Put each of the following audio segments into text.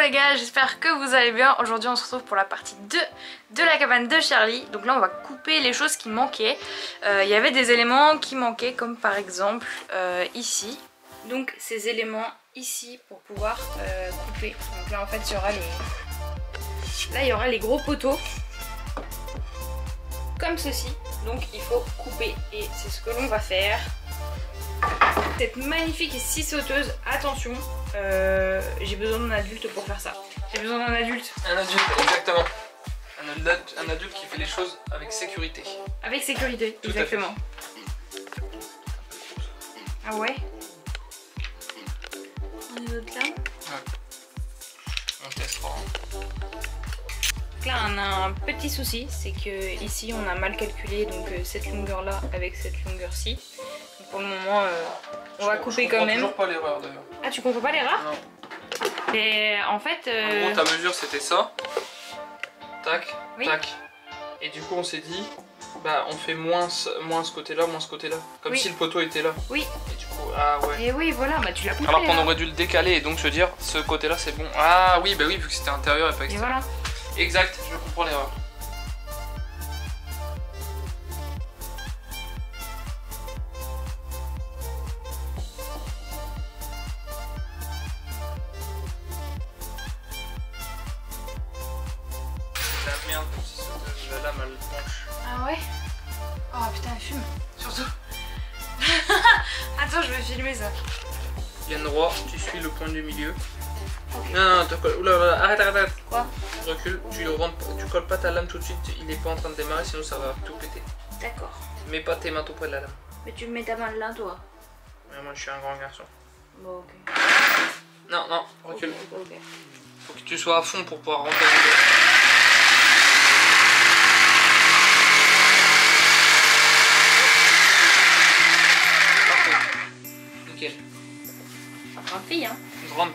les gars, j'espère que vous allez bien. Aujourd'hui on se retrouve pour la partie 2 de la cabane de Charlie. Donc là on va couper les choses qui manquaient. Il y avait des éléments qui manquaient comme par exemple ici. Donc ces éléments ici pour pouvoir couper. Donc là en fait il y aura les... Là il y aura les gros poteaux. Comme ceci. Donc il faut couper et c'est ce que l'on va faire. Cette magnifique scie sauteuse, attention, j'ai besoin d'un adulte pour faire ça. J'ai besoin d'un adulte. Un adulte, exactement. Un adulte qui fait les choses avec sécurité. Avec sécurité, tout exactement. Ah ouais. On est d'autres là. Ouais. On testera. Donc là on a un petit souci, c'est que ici on a mal calculé donc cette longueur là avec cette longueur ci. Pour le moment on va couper quand même. Je comprends toujours pas l'erreur d'ailleurs. Ah tu comprends pas l'erreur? Non. Et en fait... En gros ta mesure c'était ça. Tac, oui. Tac. Et du coup on s'est dit, bah on fait moins ce côté-là, moins ce côté-là. Comme oui. si le poteau était là. Oui. Et du coup, ah ouais. Et oui voilà, bah tu l'as compris. Alors qu'on aurait dû le décaler et donc se dire, ce côté-là c'est bon. Ah oui, bah oui, vu que c'était intérieur et pas extérieur. Et voilà. Exact, je comprends l'erreur. La merde pour si la lame elle penche. Ah ouais. Oh putain elle fume, surtout. Attends je vais filmer ça. Viens droit, tu suis le point du milieu. Okay. Non, oula, arrête. Quoi? Recule, tu colles pas ta lame tout de suite, il est pas en train de démarrer sinon ça va tout péter. D'accord. Mets pas tes mains tout près de la lame. Mais tu mets ta main là toi. Mais moi je suis un grand garçon. Bon ok. Non, recule. Ok. Faut que tu sois à fond pour pouvoir rentrer dedans. Parfait. Nickel. Grande fille hein. Grande.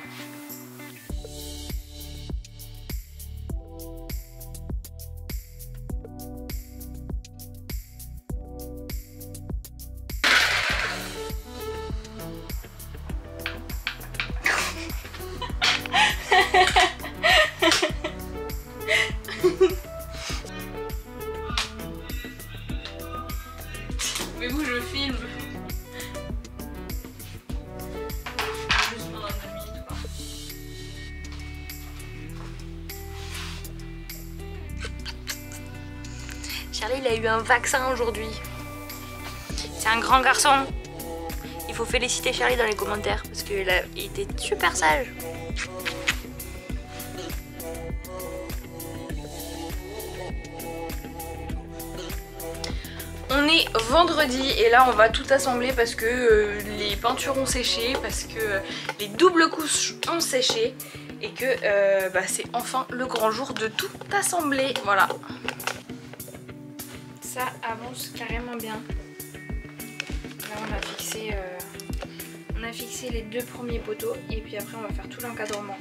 Mais où je filme. Juste pendant 2 minutes quoi. Charlie il a eu un vaccin aujourd'hui. C'est un grand garçon. Il faut féliciter Charlie dans les commentaires parce qu'il a été super sage. On est vendredi et là on va tout assembler parce que les peintures ont séché, parce que les doubles couches ont séché et que bah, c'est enfin le grand jour de tout assembler. Voilà. Ça avance carrément bien. Là on a fixé les 2 premiers poteaux et puis après on va faire tout l'encadrement.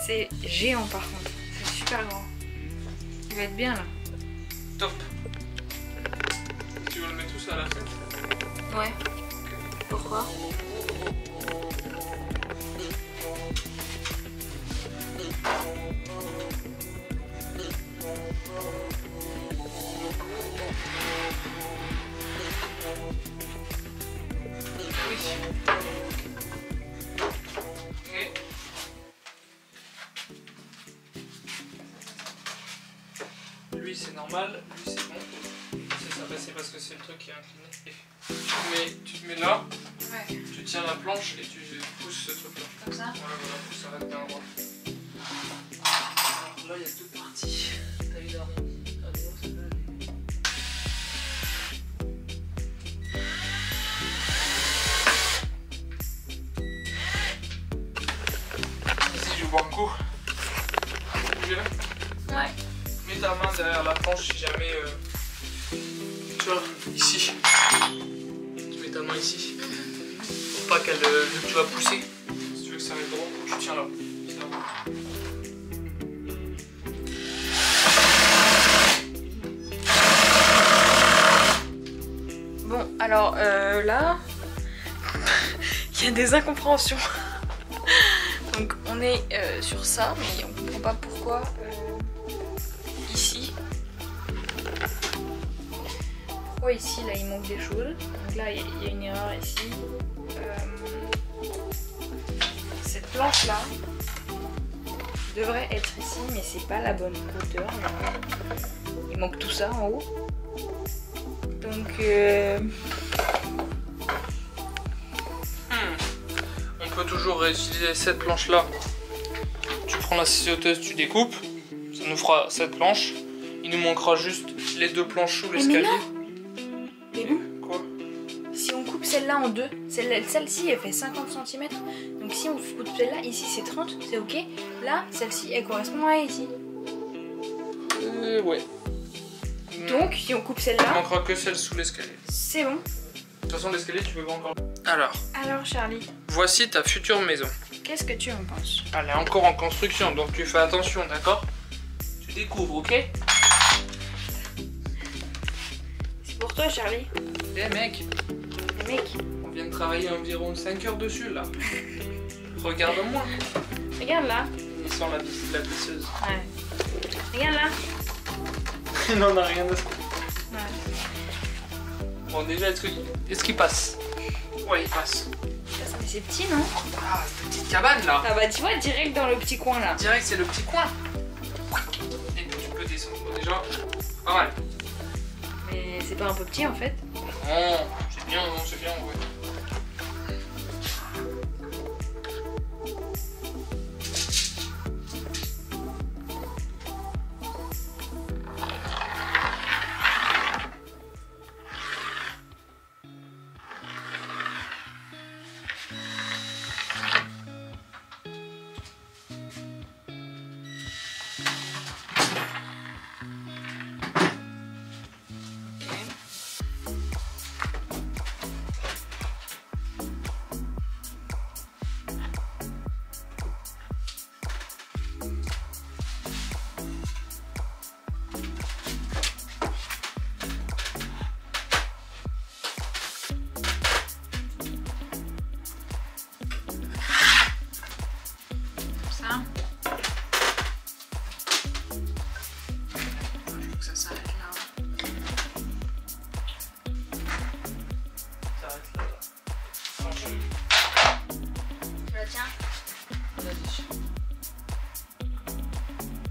C'est géant par contre, c'est super grand. Il va être bien là. Top. Tu veux le mettre tout ça à la fin? Ouais. Pourquoi? Lui c'est normal, lui c'est bon. C'est parce que c'est le truc qui est incliné. Tu te mets là, Ouais. tu tiens la planche et tu pousses ce truc là. Comme ça? Ouais, voilà, ça reste bien droit. Alors là il y a 2 parties. T'as eu la ronde. Ici je bois un coup. Ouais. Mets ta main derrière la planche si jamais tu vois, ici. Tu mets ta main ici. pour pas qu'elle, vu que tu vas pousser. Si tu veux que ça reste droit, tu tiens là. Bon, alors là, il y a des incompréhensions. Donc on est sur ça, mais on comprend pas pourquoi ici. Pourquoi ici, là, il manque des choses. Donc là, il y a une erreur ici. Cette planche-là devrait être ici, mais c'est pas la bonne hauteur. Il manque tout ça en haut. Donc on peut toujours réutiliser cette planche là. Tu prends la scie sauteuse, tu découpes, ça nous fera cette planche. Il nous manquera juste les deux planches sous l'escalier. Mais bon, quoi? si on coupe celle-là en deux, celle-ci elle fait 50 cm. Donc si on coupe celle-là, ici c'est 30, c'est ok. Là, celle-ci elle correspond à ici. Ouais. Donc si on coupe Il celle-là, manquera que celle sous l'escalier. c'est bon. De toute façon, l'escalier, tu peux pas encore. Alors Charlie, Voici ta future maison. qu'est-ce que tu en penses? Elle est encore en construction, donc tu fais attention, d'accord? Tu découvres, ok? C'est pour toi Charlie. Eh mec, Mec, on vient de travailler environ 5 heures dessus là. Regarde-moi. regarde là. Il sent la visseuse. Ouais. Regarde là. Il n'en a rien à se. Ouais. Bon, déjà, est-ce qu'il passe? Ouais, il passe. Mais c'est petit non? Ah, cette petite cabane là. Ah bah tu vois direct dans le petit coin là. Direct, c'est le petit coin. Et puis tu peux descendre. Bon, déjà, pas mal. Mais c'est pas un peu petit en fait. Non, c'est bien, non, c'est bien, ouais.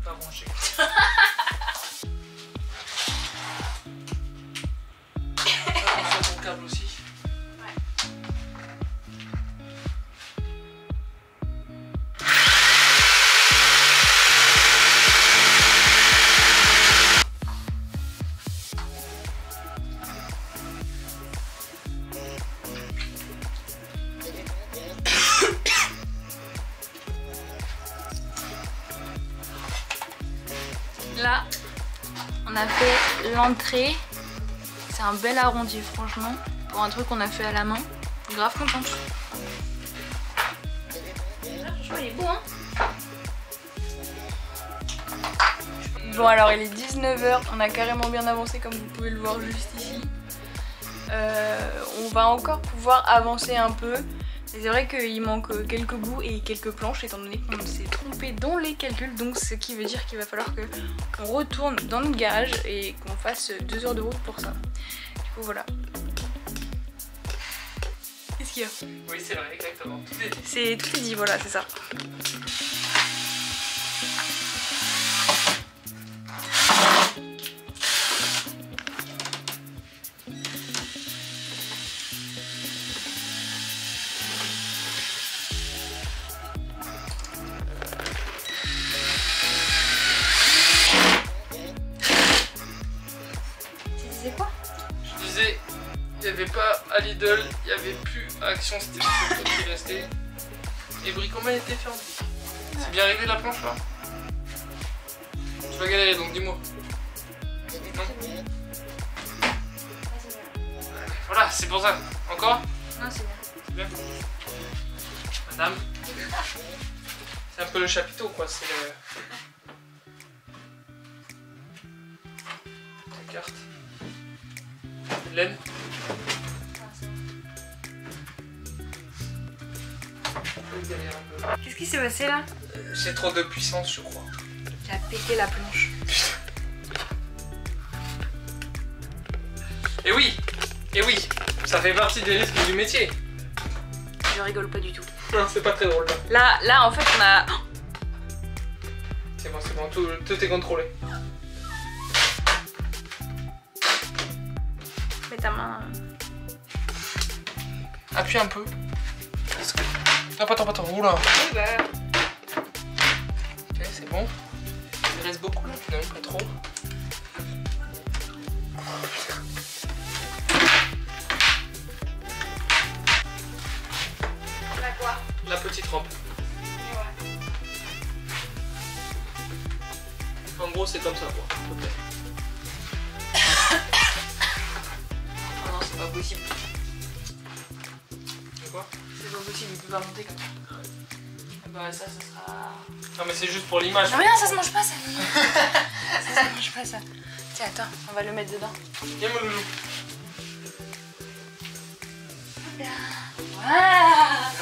Pas branché. Attention à ton câble aussi. Là, on a fait l'entrée. C'est un bel arrondi franchement. Pour un truc qu'on a fait à la main. Grave contente. Franchement il est beau hein. Bon alors il est 19h, on a carrément bien avancé comme vous pouvez le voir juste ici. On va encore pouvoir avancer un peu. C'est vrai qu'il manque quelques bouts et quelques planches étant donné qu'on s'est trompé dans les calculs, donc ce qui veut dire qu'il va falloir qu'on retourne dans notre garage et qu'on fasse 2 heures de route pour ça. Du coup voilà. Qu'est-ce qu'il y a? Oui c'est vrai, exactement. Tout est dit. Tout est dit, voilà, c'est ça. Il n'y avait pas à Lidl, il n'y avait plus à Action, c'était le seul truc qui restait. Et Bricoman était fermé. C'est bien arrivé la planche là? Tu vas galérer donc dis-moi. Non? Voilà, c'est pour ça. Encore? Non, c'est bien. Bien. Madame. C'est un peu le chapiteau quoi, c'est le... La carte. Laine. Qu'est-ce qui s'est passé là? J'ai trop de puissance je crois. Tu as pété la planche. Et oui, ça fait partie des risques du métier. Je rigole pas du tout. Non, c'est pas très drôle. Là en fait on a... C'est bon, tout est contrôlé. Mets ta main... Appuie un peu. Attends, oula. Oui bah... Ok, c'est bon. Il reste beaucoup là, finalement, pas trop. Là quoi? La petite rampe. Ouais. En gros, c'est comme ça, quoi. À peu près. Oh non, c'est pas possible. C'est quoi? C'est pas possible, il peut pas monter comme ça. Bah ça sera... Non mais c'est juste pour l'image. Non mais non, ça se mange pas ça. Ça se mange pas ça. Tiens, attends, on va le mettre dedans. Viens mon loulou. Voilà.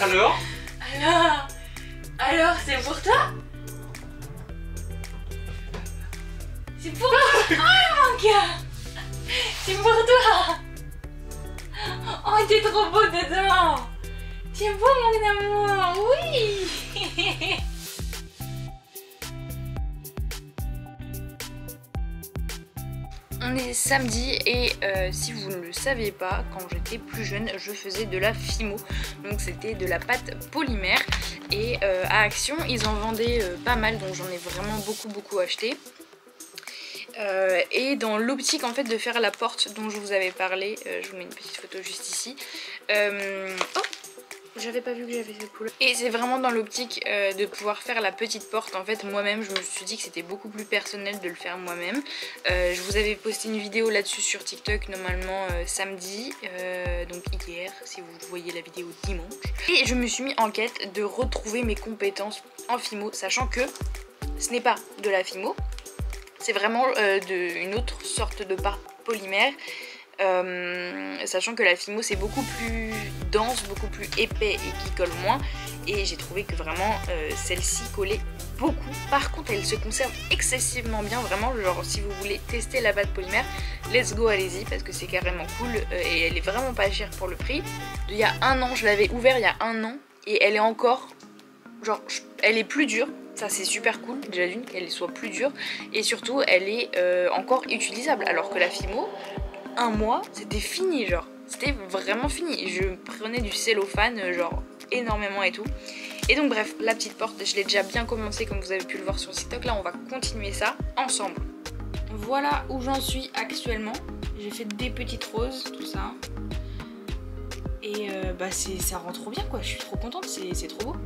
Alors? Alors, c'est pour toi? C'est pour toi? Oh mon gars! C'est pour toi! Oh, t'es trop beau dedans! T'es beau mon amour! Oui! On est samedi et si vous ne le saviez pas, quand j'étais plus jeune, je faisais de la fimo. Donc c'était de la pâte polymère. Et à Action, ils en vendaient pas mal, donc j'en ai vraiment beaucoup acheté. Et dans l'optique en fait de faire la porte dont je vous avais parlé, je vous mets une petite photo juste ici. Oh, j'avais pas vu que j'avais cette couleur. Et c'est vraiment dans l'optique de pouvoir faire la petite porte. En fait moi-même je me suis dit que c'était beaucoup plus personnel de le faire moi-même. Je vous avais posté une vidéo là-dessus sur TikTok normalement samedi, donc hier si vous voyez la vidéo dimanche. Et je me suis mis en quête de retrouver mes compétences en fimo, sachant que ce n'est pas de la fimo. C'est vraiment une autre sorte de pâte polymère. Sachant que la fimo c'est beaucoup plus dense, beaucoup plus épais et qui colle moins. Et j'ai trouvé que vraiment celle-ci collait beaucoup. Par contre elle se conserve excessivement bien. Vraiment genre si vous voulez tester la pâte polymère, let's go, allez-y parce que c'est carrément cool. Et elle est vraiment pas chère pour le prix. Il y a un an, je l'avais ouvert il y a un an. Et elle est encore... genre elle est plus dure. Ça c'est super cool, déjà d'une qu'elle soit plus dure. Et surtout elle est encore utilisable. Alors que la fimo, un mois c'était fini, genre c'était vraiment fini. Je prenais du cellophane genre énormément et tout. Et donc bref, la petite porte je l'ai déjà bien commencé comme vous avez pu le voir sur TikTok. Là on va continuer ça ensemble. Voilà où j'en suis actuellement. J'ai fait des petites roses, tout ça. Et bah ça rend trop bien quoi, je suis trop contente, c'est trop beau.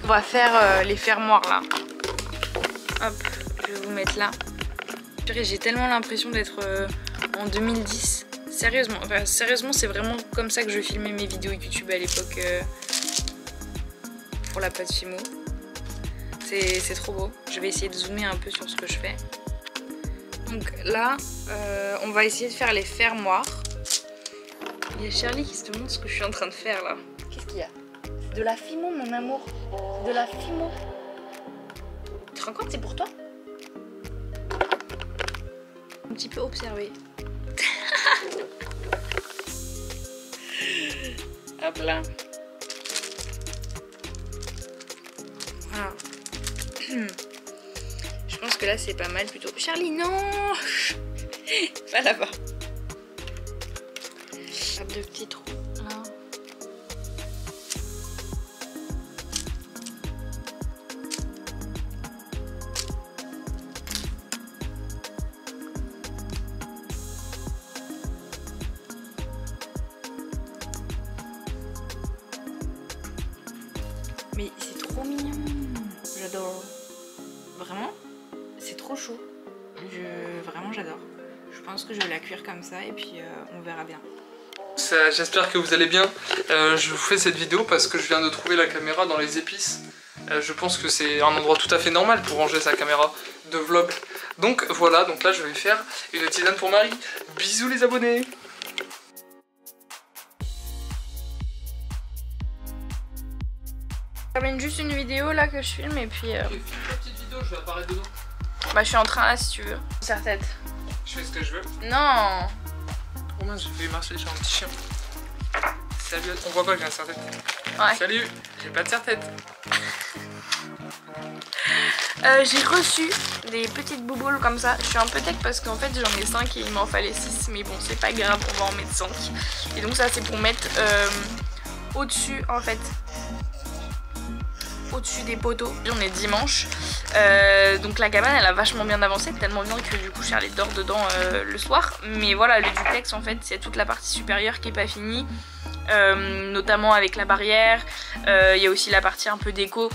On va faire les fermoirs là. Hop, je vais vous mettre là. J'ai tellement l'impression d'être en 2010. Sérieusement, enfin, sérieusement c'est vraiment comme ça que je filmais mes vidéos YouTube à l'époque pour la pâte fimo. C'est trop beau. Je vais essayer de zoomer un peu sur ce que je fais. Donc là, on va essayer de faire les fermoirs. Il y a Charlie qui se demande ce que je suis en train de faire là. Qu'est-ce qu'il y a? De la fimo mon amour. De la fimo. Tu te rends compte, c'est pour toi? Un petit peu observé. Hop là. Voilà. Je pense que là c'est pas mal plutôt. Charlie, non. Pas là-bas. Deux petits trous là. Mais c'est trop mignon. J'adore. Vraiment, c'est trop chaud. Vraiment j'adore. Je pense que je vais la cuire comme ça et puis on verra bien. tous, j'espère que vous allez bien. Je vous fais cette vidéo parce que je viens de trouver la caméra dans les épices. Je pense que c'est un endroit tout à fait normal pour ranger sa caméra de vlog. Donc voilà, donc là je vais faire une tisane pour Marie. Bisous les abonnés. Je termine juste une vidéo là que je filme et puis... Ok, filme ta petite vidéo, je vais apparaître dedans. Bah je suis en train là si tu veux. Serre-tête. Je fais ce que je veux. Non. Oh mince, j'ai fait marcher, j'ai un petit chien. Salut, on voit pas que j'ai un serre-tête. Ouais. Salut, j'ai pas de serre-tête. J'ai reçu des petites bouboules comme ça. Je suis un peu tech parce qu'en fait j'en ai 5 et il m'en fallait 6. Mais bon c'est pas grave, on va en mettre 5. Et donc ça c'est pour mettre au-dessus en fait. Au-dessus des poteaux. On est dimanche. Donc la cabane elle a vachement bien avancé. Tellement bien que du coup Charlie dort dedans le soir. Mais voilà, le duplex en fait c'est toute la partie supérieure qui est pas finie. Notamment avec la barrière. Il y a aussi la partie un peu déco.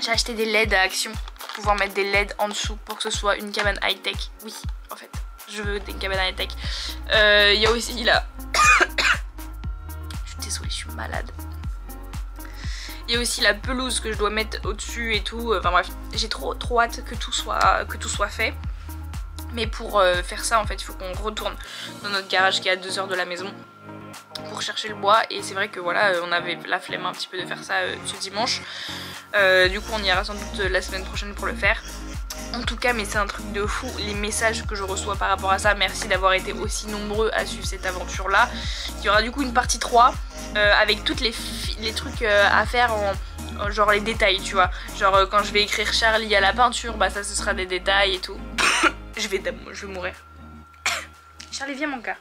J'ai acheté des LED à Action pour pouvoir mettre des LED en dessous pour que ce soit une cabane high-tech. Oui, en fait, je veux des cabanes high-tech. Il y a aussi la... je suis désolée, je suis malade. Il y a aussi la pelouse que je dois mettre au-dessus et tout. Enfin bref, j'ai trop hâte que tout soit fait. Mais pour faire ça, en fait, il faut qu'on retourne dans notre garage qui est à 2 heures de la maison pour chercher le bois. Et c'est vrai que voilà, on avait la flemme un petit peu de faire ça ce dimanche. Du coup on ira sans doute la semaine prochaine pour le faire. En tout cas mais c'est un truc de fou les messages que je reçois par rapport à ça. Merci d'avoir été aussi nombreux à suivre cette aventure là. Il y aura du coup une partie 3 avec toutes les trucs à faire en genre les détails tu vois. Genre quand je vais écrire Charlie à la peinture, bah ça ce sera des détails et tout. je vais mourir. Charlie viens mon gars.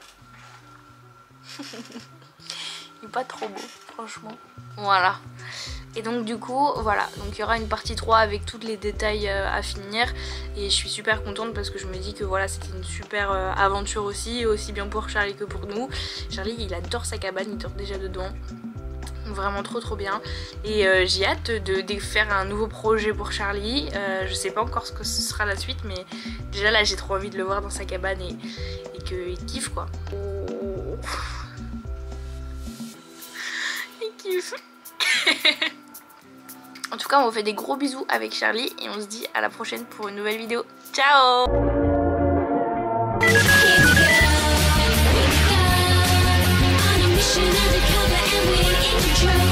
Il est pas trop beau franchement. Voilà. Et donc du coup voilà, donc il y aura une partie 3 avec tous les détails à finir. Et je suis super contente parce que je me dis que voilà c'était une super aventure aussi bien pour Charlie que pour nous. Charlie il adore sa cabane, il dort déjà dedans. Vraiment trop bien. Et j'ai hâte de faire un nouveau projet pour Charlie. Je sais pas encore ce que ce sera la suite, mais déjà là j'ai trop envie de le voir dans sa cabane et qu'il kiffe quoi. Oh. Il kiffe. En tout cas on vous fait des gros bisous avec Charlie et on se dit à la prochaine pour une nouvelle vidéo. Ciao. Here we go. On a mission undercover and we're in control.